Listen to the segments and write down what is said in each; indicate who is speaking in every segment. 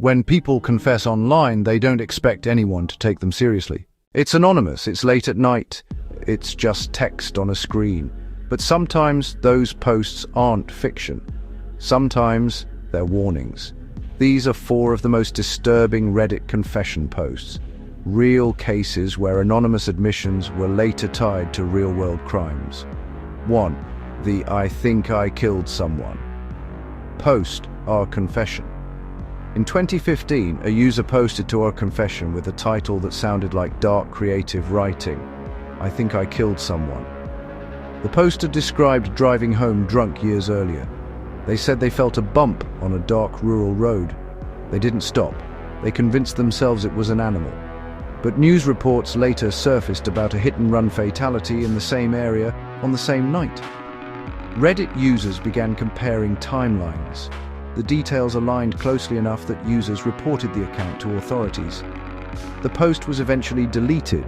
Speaker 1: When people confess online, they don't expect anyone to take them seriously. It's anonymous, it's late at night, it's just text on a screen. But sometimes those posts aren't fiction. Sometimes they're warnings. These are 4 of the most disturbing Reddit confession posts. Real cases where anonymous admissions were later tied to real-world crimes. 1. The "I think I killed someone" post, our confession. In 2015, a user posted to our confession with a title that sounded like dark creative writing, "I think I killed someone." The poster described driving home drunk years earlier. They said they felt a bump on a dark rural road. They didn't stop. They convinced themselves it was an animal. But news reports later surfaced about a hit-and-run fatality in the same area on the same night. Reddit users began comparing timelines. The details aligned closely enough that users reported the account to authorities. The post was eventually deleted.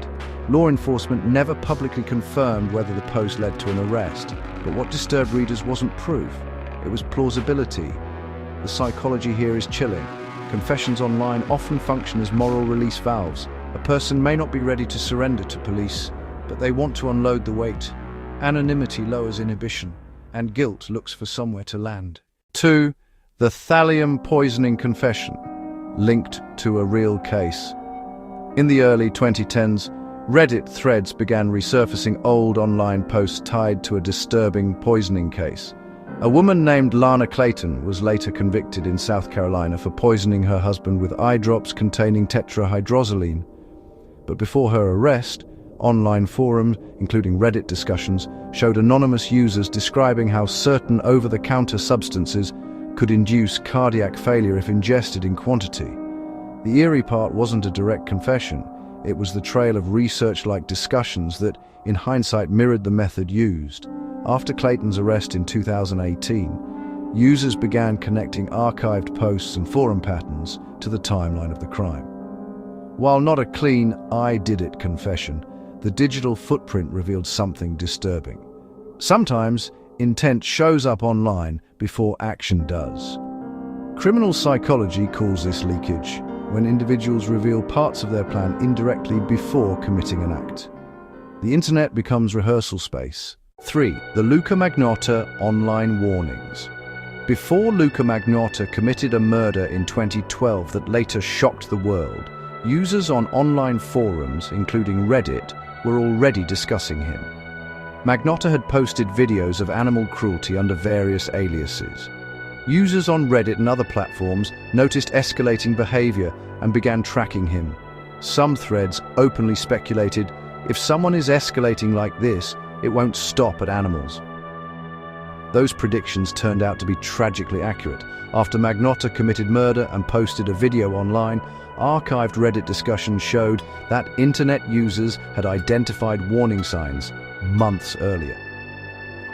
Speaker 1: Law enforcement never publicly confirmed whether the post led to an arrest, but what disturbed readers wasn't proof. It was plausibility. The psychology here is chilling. Confessions online often function as moral release valves. A person may not be ready to surrender to police, but they want to unload the weight. Anonymity lowers inhibition, and guilt looks for somewhere to land. 2. The thallium poisoning confession, linked to a real case. In the early 2010s, Reddit threads began resurfacing old online posts tied to a disturbing poisoning case. A woman named Lana Clayton was later convicted in South Carolina for poisoning her husband with eye drops containing tetrahydrozoline. But before her arrest, online forums, including Reddit discussions, showed anonymous users describing how certain over-the-counter substances could induce cardiac failure if ingested in quantity. The eerie part wasn't a direct confession. It was the trail of research-like discussions that, in hindsight, mirrored the method used. After Clayton's arrest in 2018, users began connecting archived posts and forum patterns to the timeline of the crime. While not a clean "I did it" confession, the digital footprint revealed something disturbing. Sometimes, intent shows up online before action does. Criminal psychology calls this leakage, when individuals reveal parts of their plan indirectly before committing an act. The internet becomes rehearsal space. 3. The Luka Magnotta online warnings. Before Luka Magnotta committed a murder in 2012 that later shocked the world, users on online forums, including Reddit, were already discussing him. Magnotta had posted videos of animal cruelty under various aliases. Users on Reddit and other platforms noticed escalating behavior and began tracking him. Some threads openly speculated, if someone is escalating like this, it won't stop at animals. Those predictions turned out to be tragically accurate. After Magnotta committed murder and posted a video online, archived Reddit discussions showed that internet users had identified warning signs months earlier.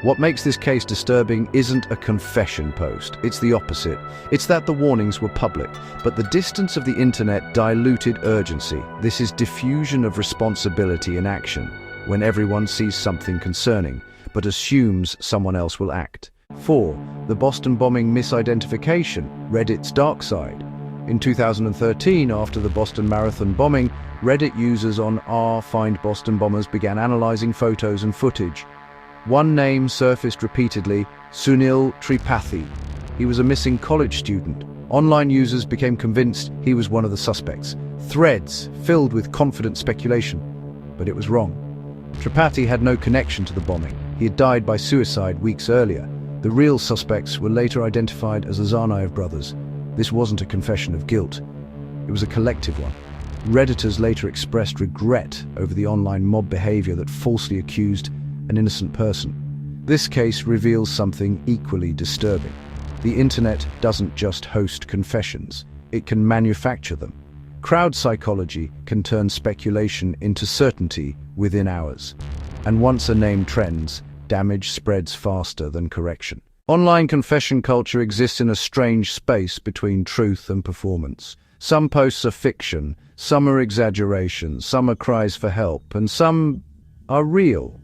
Speaker 1: What makes this case disturbing isn't a confession post, it's the opposite. It's that the warnings were public, but the distance of the internet diluted urgency. This is diffusion of responsibility in action, when everyone sees something concerning, but assumes someone else will act. 4. The Boston bombing misidentification, Reddit's dark side. In 2013, after the Boston Marathon bombing, Reddit users on r/findbostonbombers began analyzing photos and footage. One name surfaced repeatedly, Sunil Tripathi. He was a missing college student. Online users became convinced he was one of the suspects. Threads filled with confident speculation. But it was wrong. Tripathi had no connection to the bombing. He had died by suicide weeks earlier. The real suspects were later identified as the Tsarnaev brothers. This wasn't a confession of guilt. It was a collective one. Redditors later expressed regret over the online mob behavior that falsely accused an innocent person. This case reveals something equally disturbing. The internet doesn't just host confessions, it can manufacture them. Crowd psychology can turn speculation into certainty within hours. And once a name trends, damage spreads faster than correction. Online confession culture exists in a strange space between truth and performance. Some posts are fiction, some are exaggerations, some are cries for help, and some are real.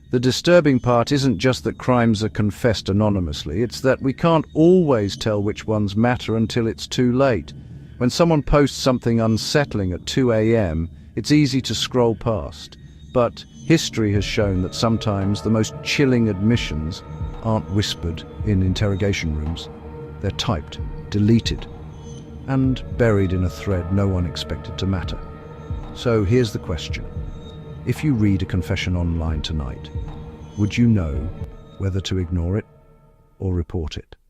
Speaker 1: The disturbing part isn't just that crimes are confessed anonymously, it's that we can't always tell which ones matter until it's too late. When someone posts something unsettling at 2 a.m., it's easy to scroll past. But history has shown that sometimes the most chilling admissions aren't whispered in interrogation rooms. They're typed, deleted, and buried in a thread no one expected to matter. So here's the question. If you read a confession online tonight, would you know whether to ignore it or report it?